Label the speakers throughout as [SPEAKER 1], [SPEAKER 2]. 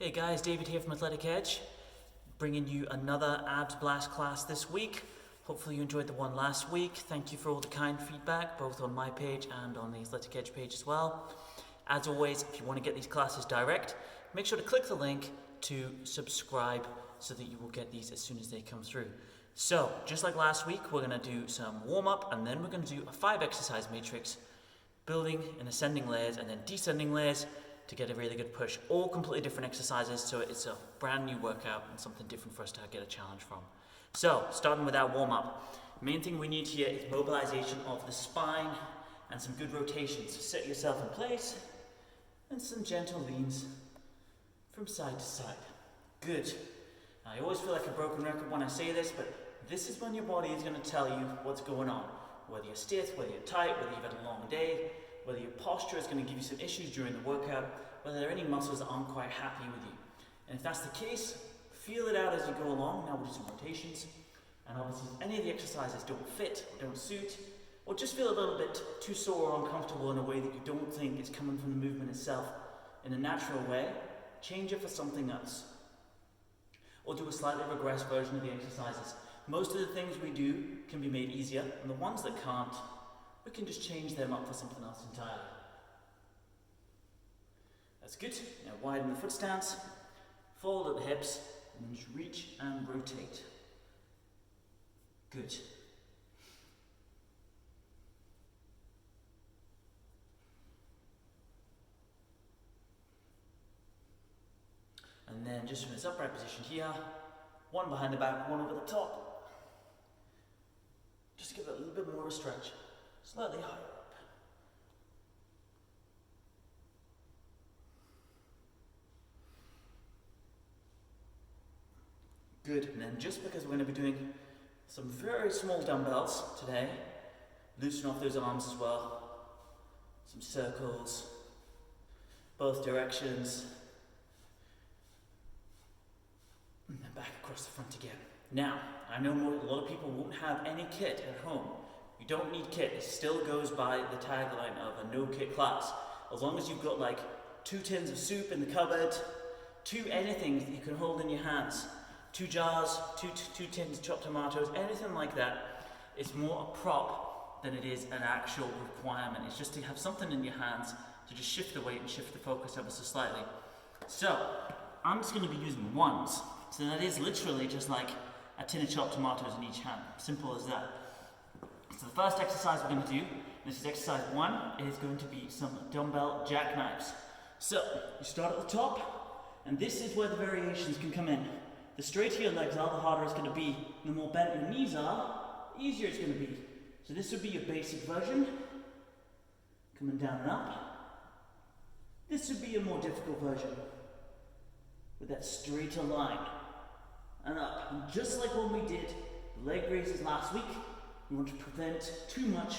[SPEAKER 1] Hey guys, David here from Athletic Edge, bringing you another abs blast class this week. Hopefully you enjoyed the one last week. Thank you for all the kind feedback, both on my page and on the Athletic Edge page as well. As always, if you want to get these classes direct, make sure to click the link to subscribe so that you will get these as soon as they come through. So, just like last week, we're going to do some warm-up and then we're going to do a 5-exercise matrix, building and ascending layers and then descending layers to get a really good push. All completely different exercises, so it's a brand new workout and something different for us to get a challenge from. So, starting with our warm-up. Main thing we need here is mobilization of the spine and some good rotations. Set yourself in place and some gentle leans from side to side. Good. Now, I always feel like a broken record when I say this, but this is when your body is going to tell you what's going on. Whether you're stiff, whether you're tight, whether you've had a long day, whether your posture is going to give you some issues during the workout, whether there are any muscles that aren't quite happy with you. And if that's the case, feel it out as you go along. Now we'll do some rotations. And obviously, if any of the exercises don't fit or don't suit, or just feel a little bit too sore or uncomfortable in a way that you don't think is coming from the movement itself in a natural way, change it for something else. Or do a slightly regressed version of the exercises. Most of the things we do can be made easier, and the ones that can't, we can just change them up for something else entirely. That's good. Now widen the foot stance, fold at the hips, and then just reach and rotate. Good. And then just from this upright position here, one behind the back, one over the top. Just give it a little bit more of a stretch. Slightly higher up. Good, and then just because we're going to be doing some very small dumbbells today, loosen off those arms as well. Some circles, both directions. And then back across the front again. Now, I know a lot of people won't have any kit at home. You don't need kit. It still goes by the tagline of a no-kit class. As long as you've got like 2 tins of soup in the cupboard, 2 anything that you can hold in your hands, 2 jars, 2 tins of chopped tomatoes, anything like that. It's more a prop than it is an actual requirement. It's just to have something in your hands to just shift the weight and shift the focus ever so slightly. So, I'm just going to be using ones. So that is literally just like a tin of chopped tomatoes in each hand. Simple as that. So the first exercise we're going to do, this is exercise 1, is going to be some dumbbell jackknives. So, you start at the top, and this is where the variations can come in. The straighter your legs are, the harder it's going to be. The more bent your knees are, the easier it's going to be. So this would be your basic version, coming down and up. This would be a more difficult version, with that straighter line, and up. And just like when we did the leg raises last week, we want to prevent too much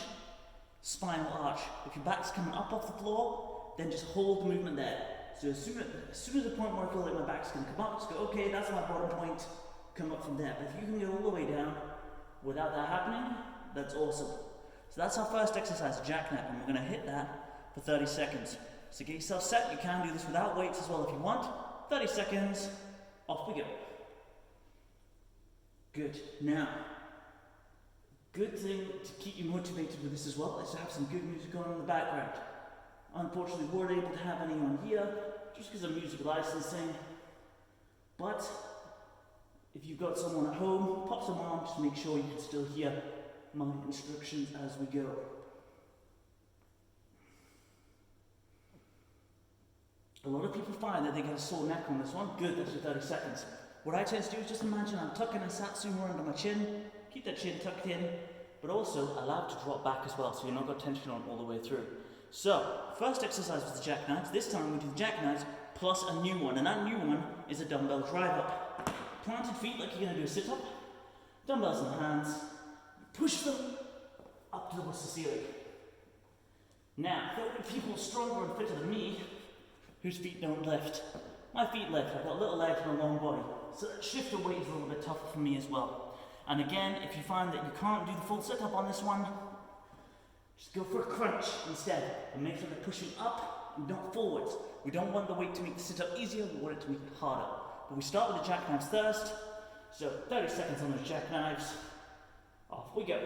[SPEAKER 1] spinal arch. If your back's coming up off the floor, then just hold the movement there. So as soon as the point where I feel like my back's going to come up, just go, okay, that's my bottom point, come up from there. But if you can go all the way down without that happening, that's awesome. So that's our first exercise, jackknife, and we're going to hit that for 30 seconds. So get yourself set. You can do this without weights as well if you want. 30 seconds, off we go. Good. Now, good thing to keep you motivated with this as well is to have some good music on in the background. Unfortunately, we weren't able to have any on here just because of music licensing. But if you've got someone at home, pop some on, just make sure you can still hear my instructions as we go. A lot of people find that they get a sore neck on this one. Good, that's your 30 seconds. What I tend to do is just imagine I'm tucking a satsuma under my chin, keep that chin tucked in, but also allow it to drop back as well, so you're not got tension on all the way through. So, first exercise was the jackknives. This time we do the jackknives plus a new one, and that new one is a dumbbell drive up. Planted feet like you're going to do a sit up, dumbbells in the hands, push them up towards the ceiling. Now, there are people stronger and fitter than me whose feet don't lift. My feet lift. I've got little legs and a long body, so that shift of weight is a little bit tougher for me as well. And again, if you find that you can't do the full sit-up on this one, Just go for a crunch instead, and make sure they're pushing up and not forwards. We don't want the weight to make the sit-up easier, we want it to make it harder. But we start with the jackknives first, so 30 seconds on those jackknives. Off we go.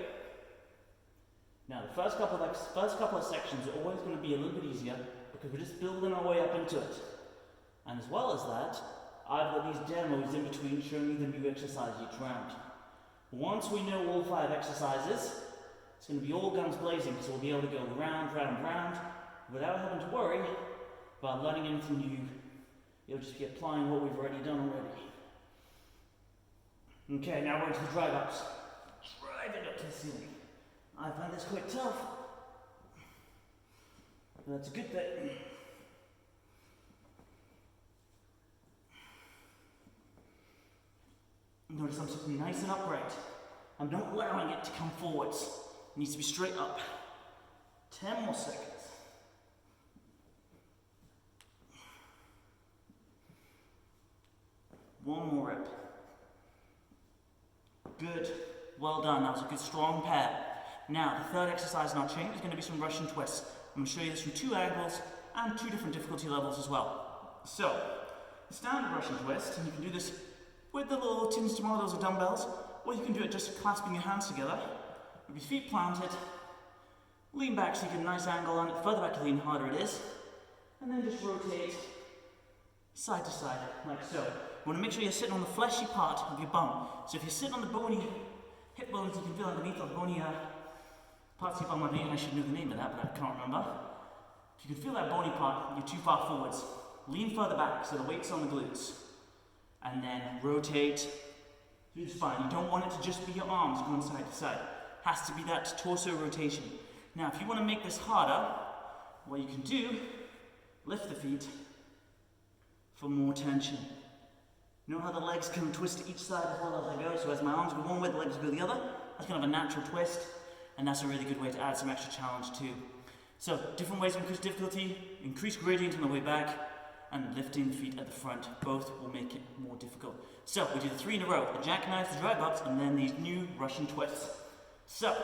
[SPEAKER 1] Now the first couple of sections are always going to be a little bit easier because we're just building our way up into it. And as well as that, I've got these demos in between showing you the new exercise each round. Once we know all 5 exercises, it's going to be all guns blazing, so we'll be able to go round, round, round without having to worry about learning anything new. You'll just be applying what we've already done already. Okay, now we're into the drive ups. Drive it up to the ceiling. I find this quite tough, but that's a good thing. Notice I'm sitting nice and upright. I'm not allowing it to come forwards. It needs to be straight up. 10 more seconds. One more rep. Good. Well done. That was a good strong pair. Now, the third exercise in our chain is going to be some Russian twists. I'm going to show you this from 2 angles and 2 different difficulty levels as well. So, standard Russian twist, and you can do this with the little tins tomatoes or dumbbells, or you can do it just clasping your hands together, with your feet planted, lean back so you get a nice angle on it, further back you lean, harder it is, and then just rotate side to side, like so. You want to make sure you're sitting on the fleshy part of your bum. So if you're sitting on the bony hip bones, you can feel underneath the bony parts of your bum underneath. I should know the name of that, but I can't remember. If you can feel that bony part, you're too far forwards. Lean further back so the weight's on the glutes. And then rotate through the spine. You don't want it to just be your arms going side to side. It has to be that torso rotation. Now, if you want to make this harder, what you can do, lift the feet for more tension. You know how the legs can twist to each side as well as I go? So as my arms go one way, the legs go the other. That's kind of a natural twist, and that's a really good way to add some extra challenge too. So, different ways to increase difficulty, increase gradient on the way back, and lifting the feet at the front. Both will make it more difficult. So, we do the 3 in a row. The jackknives, the drive ups, and then these new Russian twists. So,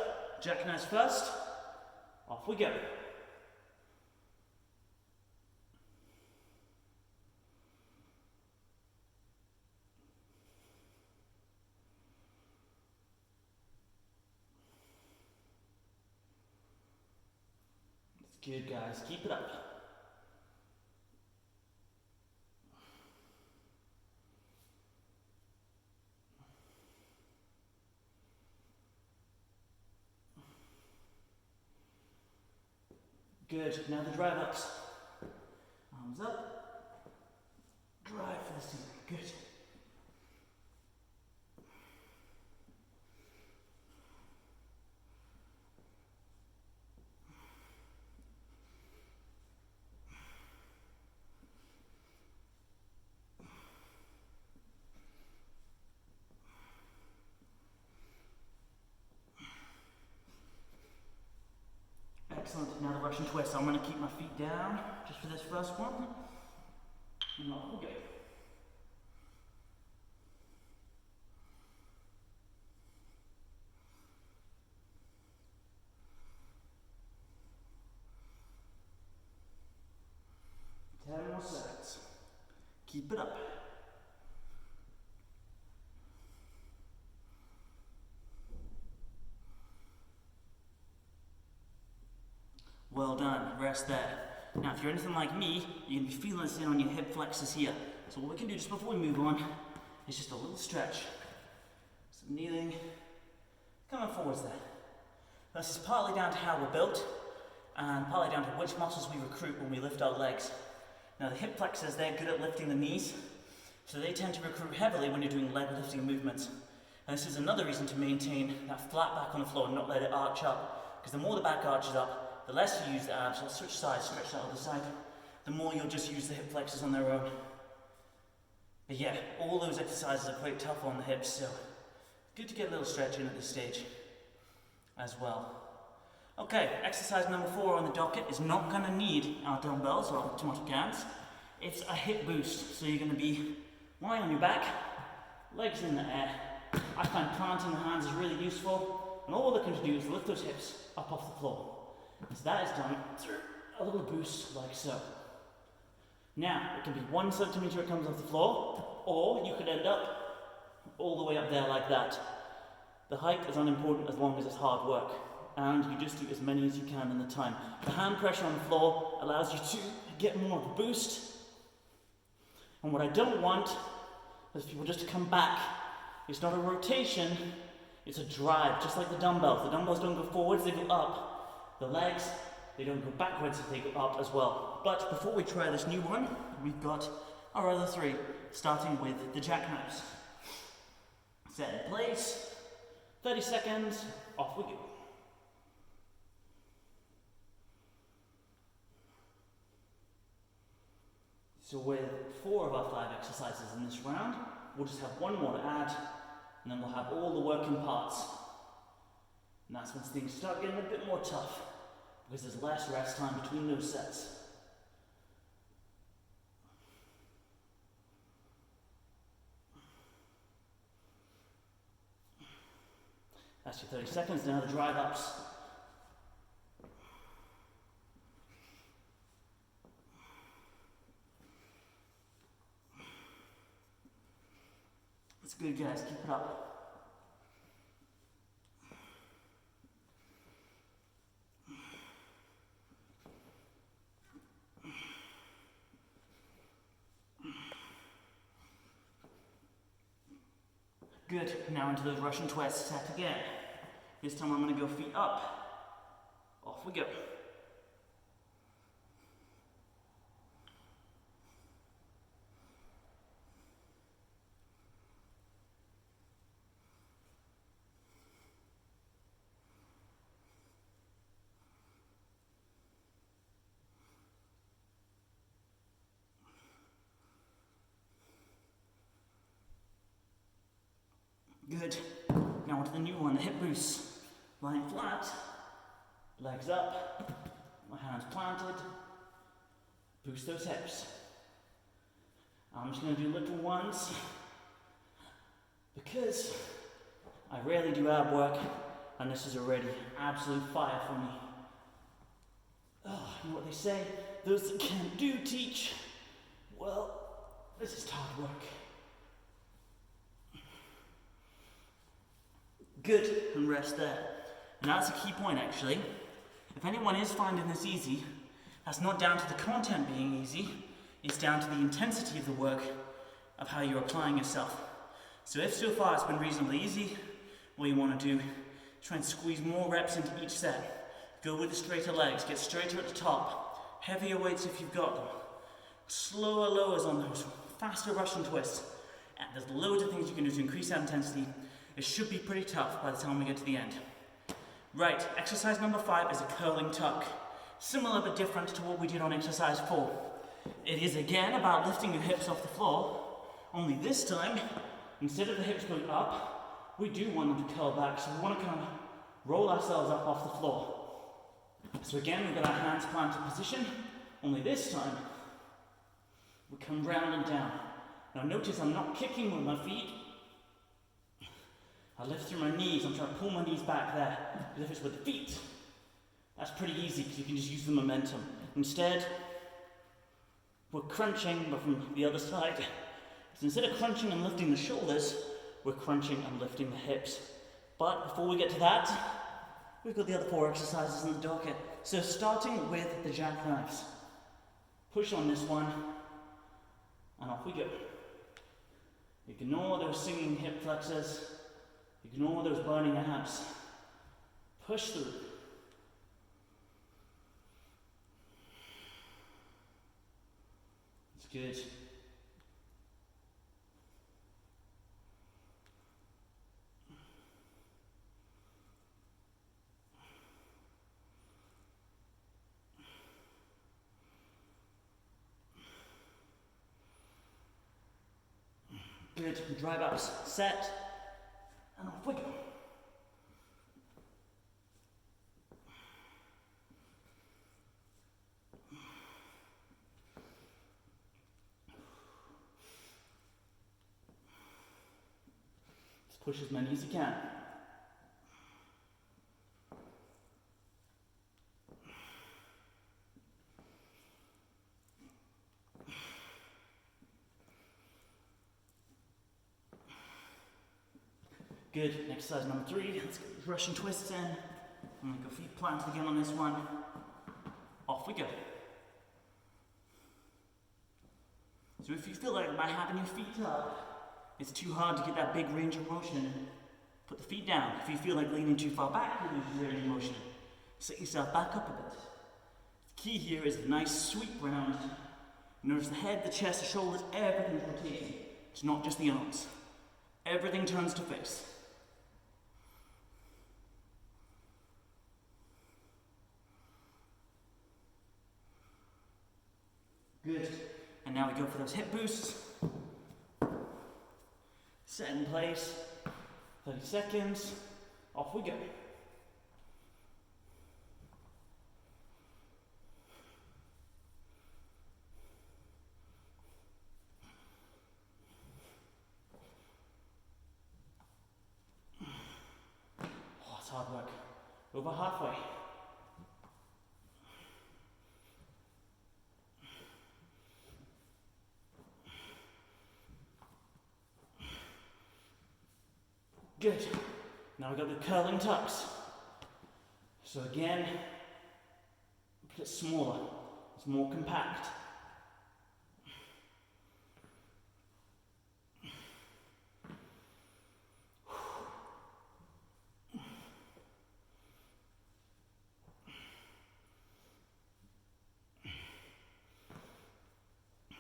[SPEAKER 1] jackknives first. Off we go. Good guys, keep it up. Good, now the drive ups. Arms up. Drive for the ceiling, good. Excellent, now the Russian twist. I'm going to keep my feet down just for this first one. And off we go. More seconds. Keep it up. Well done, rest there. Now if you're anything like me, you're going to be feeling this in on your hip flexors here. So what we can do just before we move on is just a little stretch. Some kneeling, coming forwards there. This is partly down to how we're built and partly down to which muscles we recruit when we lift our legs. Now the hip flexors, they're good at lifting the knees, so they tend to recruit heavily when you're doing leg lifting movements. And this is another reason to maintain that flat back on the floor and not let it arch up. Because the more the back arches up, the less you use the abs. I'll switch sides, stretch that other side. The more you'll just use the hip flexors on their own. But yeah, all those exercises are quite tough on the hips, so good to get a little stretch in at this stage as well. Okay, exercise number 4 on the docket is not going to need our dumbbells or tomato cans. It's a hip boost, so you're going to be lying on your back, legs in the air. I find planting the hands is really useful, and all they're going to do is lift those hips up off the floor. So that is done through a little boost like so. Now, it can be 1 centimetre it comes off the floor, or you could end up all the way up there like that. The height is unimportant as long as it's hard work, and you just do as many as you can in the time. The hand pressure on the floor allows you to get more of a boost, and what I don't want is people just to come back. It's not a rotation, it's a drive, just like the dumbbells. The dumbbells don't go forwards, they go up. The legs, they don't go backwards, they go up as well. But before we try this new one, we've got our other 3, starting with the jackknives. Set in place, 30 seconds, off we go. So with 4 of our 5 exercises in this round, we'll just have 1 more to add, and then we'll have all the working parts. And that's when things start getting a bit more tough, because there's less rest time between those sets. That's your 30 seconds, now the drive ups. That's good, guys, keep it up. Good, now into those Russian twists, set again. This time I'm going to go feet up. Off we go. Good. Now onto the new one, the hip boost. Lying flat, legs up, my hands planted, boost those hips. I'm just going to do little ones because I rarely do ab work and this is already absolute fire for me. Oh, you know what they say? Those that can't do teach. Well, this is hard work. Good, and rest there. And that's a key point actually. If anyone is finding this easy, that's not down to the content being easy, it's down to the intensity of the work, of how you're applying yourself. So if so far it's been reasonably easy, what you want to do, try and squeeze more reps into each set. Go with the straighter legs, get straighter at the top, heavier weights if you've got them, slower lowers on those, faster Russian twists. And there's loads of things you can do to increase that intensity. It should be pretty tough by the time we get to the end. Right, exercise number 5 is a curling tuck. Similar but different to what we did on exercise 4. It is again about lifting your hips off the floor, only this time, instead of the hips going up, we do want them to curl back, so we want to kind of roll ourselves up off the floor. So again, we've got our hands planted position, only this time, we come round and down. Now notice I'm not kicking with my feet, I lift through my knees, I'm trying to pull my knees back there. Because if it's with the feet, that's pretty easy because you can just use the momentum. Instead, we're crunching, but from the other side. So instead of crunching and lifting the shoulders, we're crunching and lifting the hips. But before we get to that, we've got the other 4 exercises in the docket. So starting with the jackknives. Push on this one, and off we go. Ignore those singing hip flexors. Ignore those burning abs. Push through. It's good. Good. Drive ups. Set. And off we go. Just push as many as you can. Good. Exercise number 3. Let's get these Russian twists in. I'm going to go feet planted again on this one. Off we go. So if you feel like by having your feet up, it's too hard to get that big range of motion, put the feet down. If you feel like leaning too far back, you lose your range of motion. Set yourself back up a bit. The key here is a nice sweep round. Notice the head, the chest, the shoulders, everything's rotating. It's not just the arms. Everything turns to face. Good. And now we go for those hip boosts. Set in place. 30 seconds. Off we go. Oh, it's hard work. Over halfway. Good. Now we've got the curling tucks. So again, a bit smaller. It's more compact.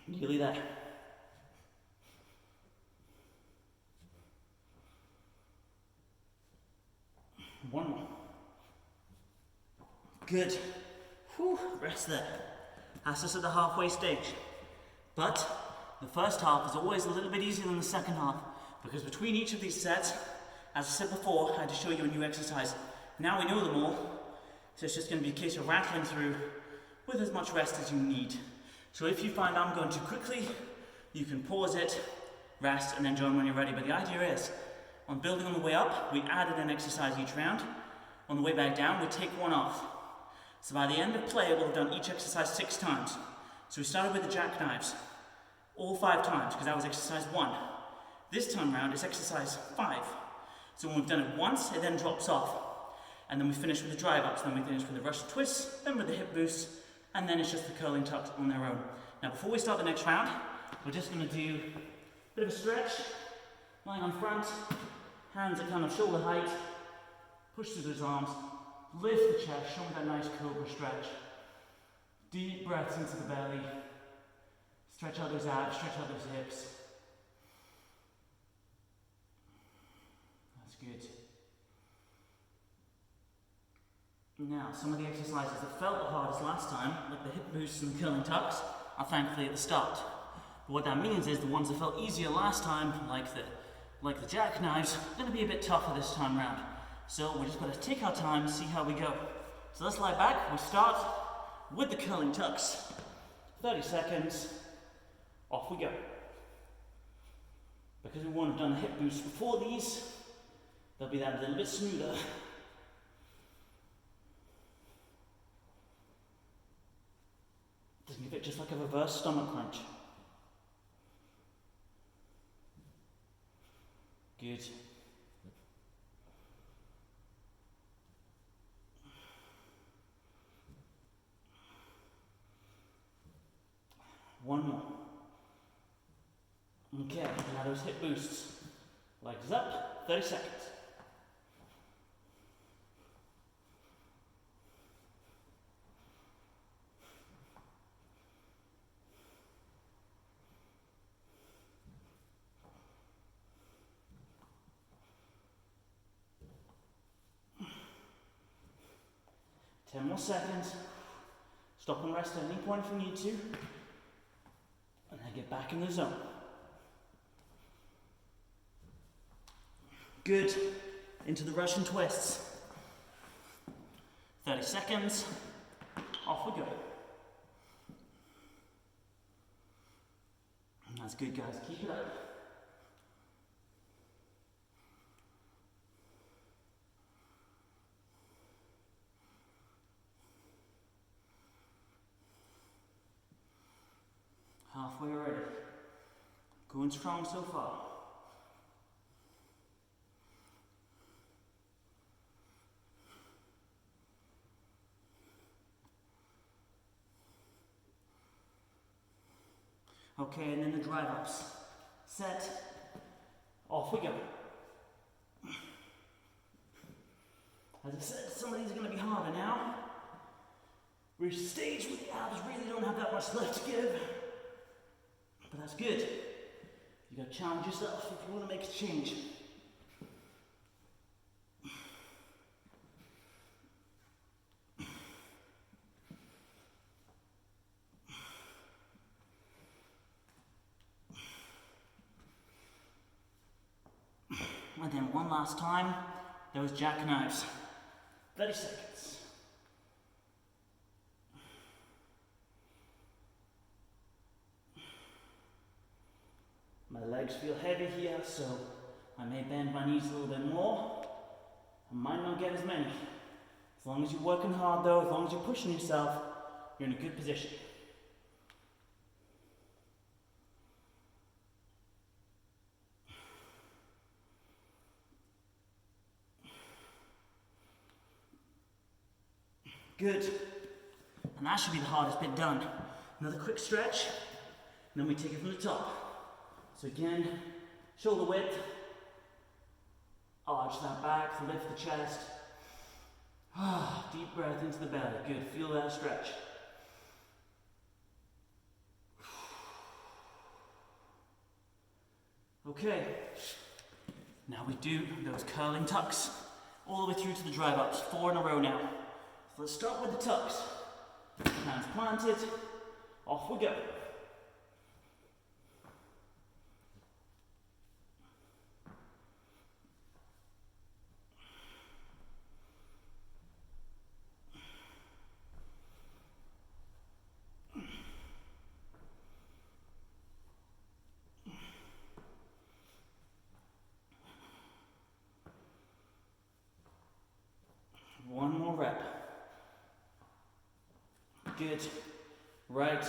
[SPEAKER 1] Nearly there. One more. Good. Whew, rest there. That's us at the halfway stage. But the first half is always a little bit easier than the second half because between each of these sets, as I said before, I had to show you a new exercise. Now we know them all, so it's just going to be a case of rattling through with as much rest as you need. So if you find I'm going too quickly, you can pause it, rest, and then join when you're ready. But the idea is, on building on the way up, we added an exercise each round. On the way back down, we take one off. So by the end of play, we'll have done each exercise 6 times. So we started with the jackknives, all 5 times, because that was exercise 1. This time round, it's exercise 5. So when we've done it once, it then drops off. And then we finish with the drive ups, then we finish with the Russian twists, then with the hip boosts, and then it's just the curling tucks on their own. Now before we start the next round, we're just going to do a bit of a stretch, lying on front, hands at kind of shoulder height, push through those arms, lift the chest, show me that nice cobra stretch. Deep breaths into the belly, stretch out those abs, stretch out those hips. That's good. Now, some of the exercises that felt the hardest last time, like the hip boosts and the curling tucks, are thankfully at the start. But what that means is the ones that felt easier last time, like the jackknives, are going to be a bit tougher this time round. So we're just going to take our time, see how we go. So let's lie back. We start with the curling tucks. 30 seconds. Off we go. Because we won't have done the hip boost before these, they'll be that little bit smoother. Think of it just like a reverse stomach crunch. Good. One more. Okay, now those hip boosts. Legs up, 30 seconds. Ten more seconds. Stop and rest at any point if you need to. And then get back in the zone. Good. Into the Russian twists. 30 seconds. Off we go. That's good, guys. Keep it up. Halfway already. Going strong so far. Okay, and then the drive ups. Set. Off we go. As I said, some of these are going to be harder now. We're at a stage where the abs really don't have that much left to give. But that's good. You got to challenge yourself if you want to make a change. And then one last time, those jackknives. 30 seconds. My legs feel heavy here, so I may bend my knees a little bit more. I might not get as many. As long as you're working hard though, as long as you're pushing yourself, you're in a good position. Good. And that should be the hardest bit done. Another quick stretch, and then we take it from the top. So again, shoulder width, arch that back, lift the chest. Deep breath into the belly. Good, feel that stretch. Okay, now we do those curling tucks all the way through to the drive ups, 4 in a row now. So let's start with the tucks. Hands planted, off we go. One more rep. Good. Right.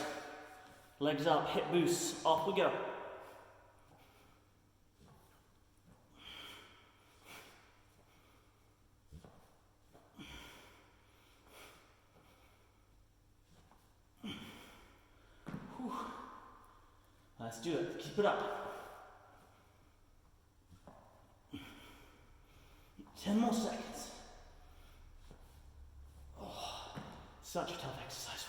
[SPEAKER 1] Legs up, hip boosts. Off we go. Whew. Let's do it. Keep it up. 10 more seconds. Such a tough exercise.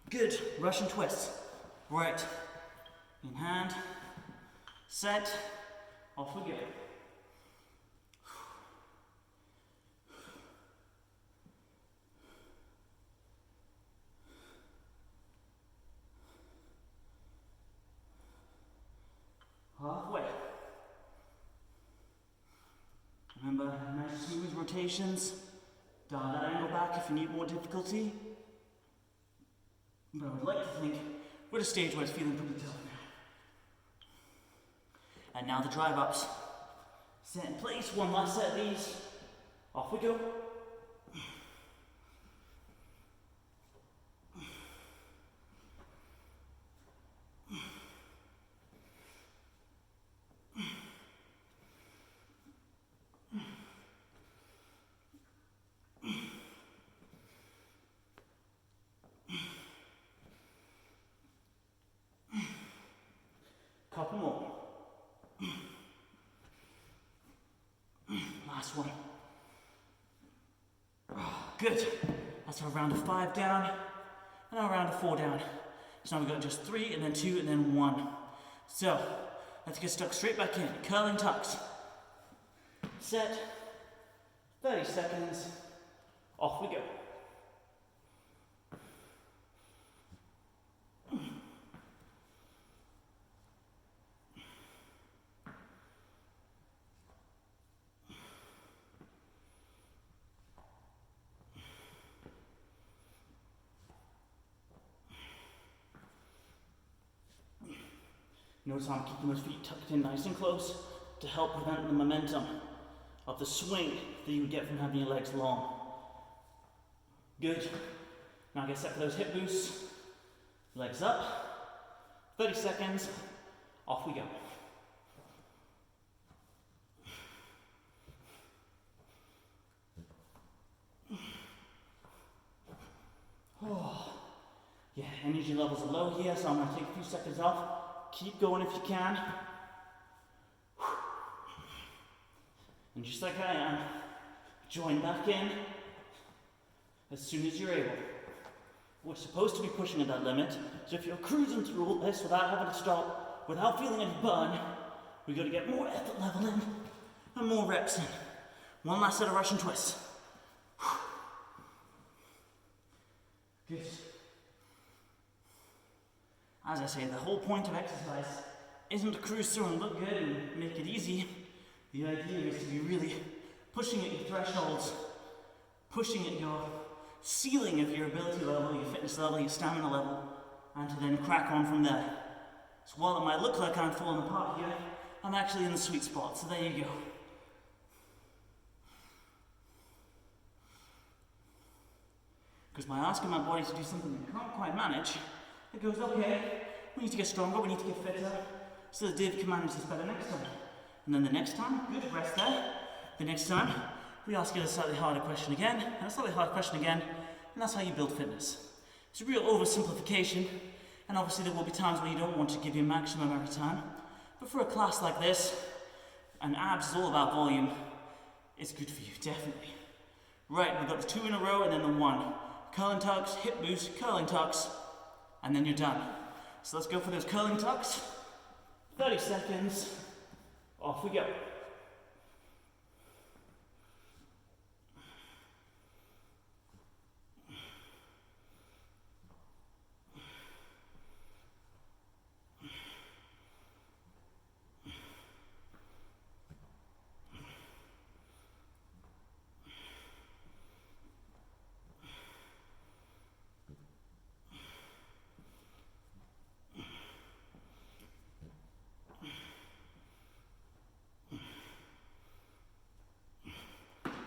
[SPEAKER 1] Good. Russian twists. Right. In hand. Set. Off we go. Halfway. Remember, nice smooth rotations. Dial that angle back if you need more difficulty. But I would like to think we're at a stage where it's feeling pretty tough now. And now the drive ups. Set in place, one last set of these. Off we go. Couple more. Last one. Good. That's our round of 5 down, and our round of 4 down. So now we've got just 3, and then 2, and then 1. So, let's get stuck straight back in. Curling tucks. Set. 30 seconds. Off we go. Notice how I'm keeping those feet tucked in nice and close to help prevent the momentum of the swing that you would get from having your legs long. Good. Now get set for those hip boosts. Legs up. 30 seconds. Off we go. Oh. Yeah, energy levels are low here, so I'm going to take a few seconds off. Keep going if you can. And just like I am, join back in as soon as you're able. We're supposed to be pushing at that limit, so if you're cruising through all this without having to stop, without feeling any burn, we've got to get more effort level in and more reps in. One last set of Russian twists. Good. As I say, the whole point of exercise isn't to cruise through and look good and make it easy. The idea is to be really pushing at your thresholds, pushing at your ceiling of your ability level, your fitness level, your stamina level, and to then crack on from there. So while it might look like I'm falling apart here, I'm actually in the sweet spot, so there you go. Because by asking my body to do something it can't quite manage, it goes, okay, we need to get stronger, we need to get fitter, so that Dave can manage this better next time. And then the next time, good, rest there. The next time, we ask you a slightly harder question again, and a slightly harder question again, and that's how you build fitness. It's a real oversimplification, and obviously there will be times when you don't want to give your maximum every time, but for a class like this, and abs is all about volume, it's good for you, definitely. Right, we've got the 2 in a row and then the 1. Curling tucks, hip boost, curling tucks, and then you're done. So let's go for those curling tucks. 30 seconds. Off we go.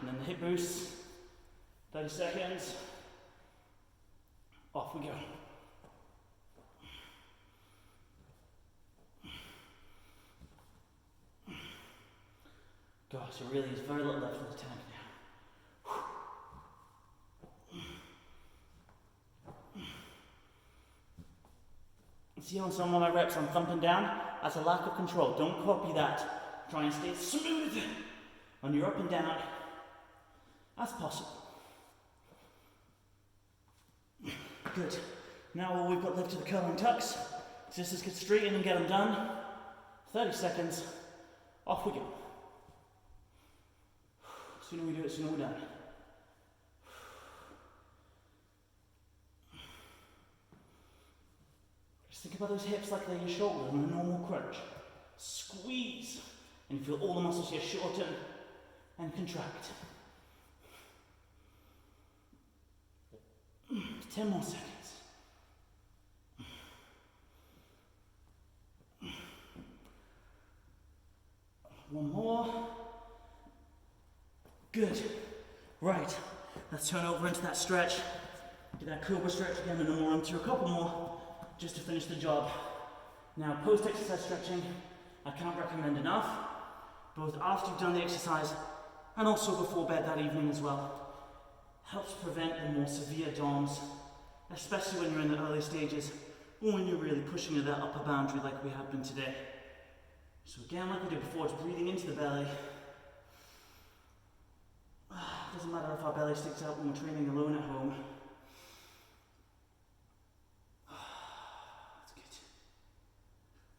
[SPEAKER 1] And then the hip boost, 30 seconds, off we go. Gosh, there really is very little left in the tank now. See on some of my reps I'm thumping down? That's a lack of control. Don't copy that. Try and stay smooth on your up and down as possible. Good. Now all we've got left are the curling tucks. So let's just get straight in and get them done. 30 seconds. Off we go. Sooner we do it, sooner we're done. Just think about those hips like they're your shoulders on a normal crunch. Squeeze. And you feel all the muscles here shorten and contract. 10 more seconds. One more. Good. Right. Let's turn over into that stretch. Do that cobra stretch again, and then we'll run through a couple more just to finish the job. Now, post-exercise stretching, I can't recommend enough, both after you've done the exercise and also before bed that evening as well. Helps prevent the more severe DOMs, especially when you're in the early stages or when you're really pushing to that upper boundary like we have been today. So again, like we did before, it's breathing into the belly. Doesn't matter if our belly sticks out when we're training alone at home. That's good.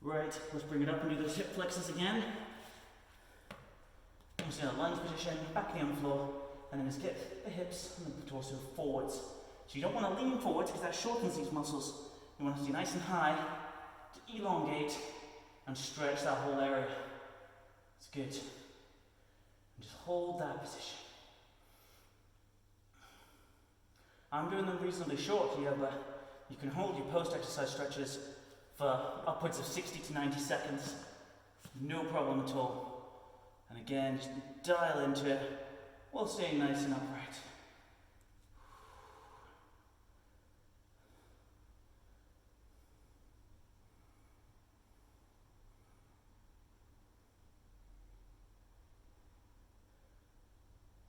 [SPEAKER 1] Right, let's bring it up and do those hip flexors again. Just in a lunge position, back knee on the floor. And then just get the hips and the torso forwards. So you don't want to lean forwards because that shortens these muscles. You want to stay nice and high to elongate and stretch that whole area. It's good. And just hold that position. I'm doing them reasonably short here, but you can hold your post-exercise stretches for upwards of 60 to 90 seconds. No problem at all. And again, just dial into it while staying nice and upright.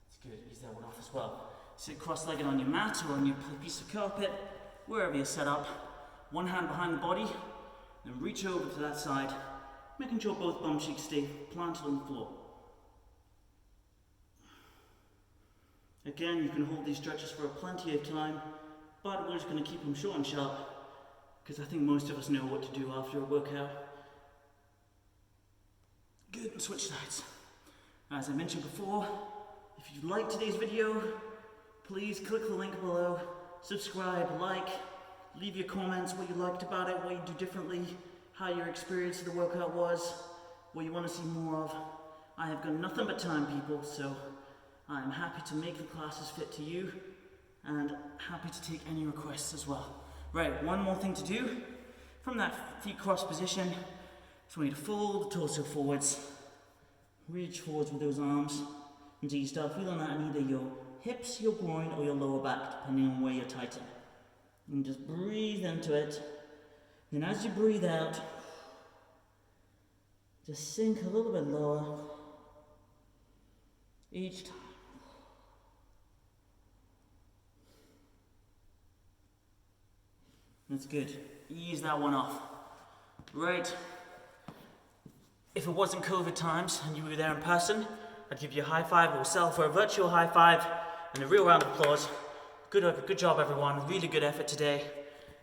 [SPEAKER 1] It's good, ease that one off as well. Sit cross-legged on your mat or on your piece of carpet, wherever you're set up. One hand behind the body, then reach over to that side, making sure both bum cheeks stay planted on the floor. Again, you can hold these stretches for plenty of time, but we're just going to keep them short and sharp, because I think most of us know what to do after a workout. Good, and switch sides. As I mentioned before, if you liked today's video, please click the link below, subscribe, like, leave your comments, what you liked about it, what you do differently, how your experience of the workout was, what you want to see more of. I have got nothing but time, people, so I'm happy to make the classes fit to you, and happy to take any requests as well. Right, one more thing to do. From that feet cross position, just want you to fold the torso forwards, reach forwards with those arms, until you start feeling that in either your hips, your groin, or your lower back, depending on where you're tighten. And just breathe into it. Then as you breathe out, just sink a little bit lower each time. That's good. Ease that one off. Right. If it wasn't COVID times and you were there in person, I'd give you a high five or settle for a virtual high five and a real round of applause. Good job, everyone. Really good effort today.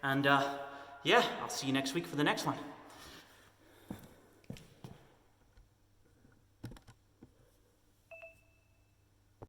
[SPEAKER 1] And yeah, I'll see you next week for the next one.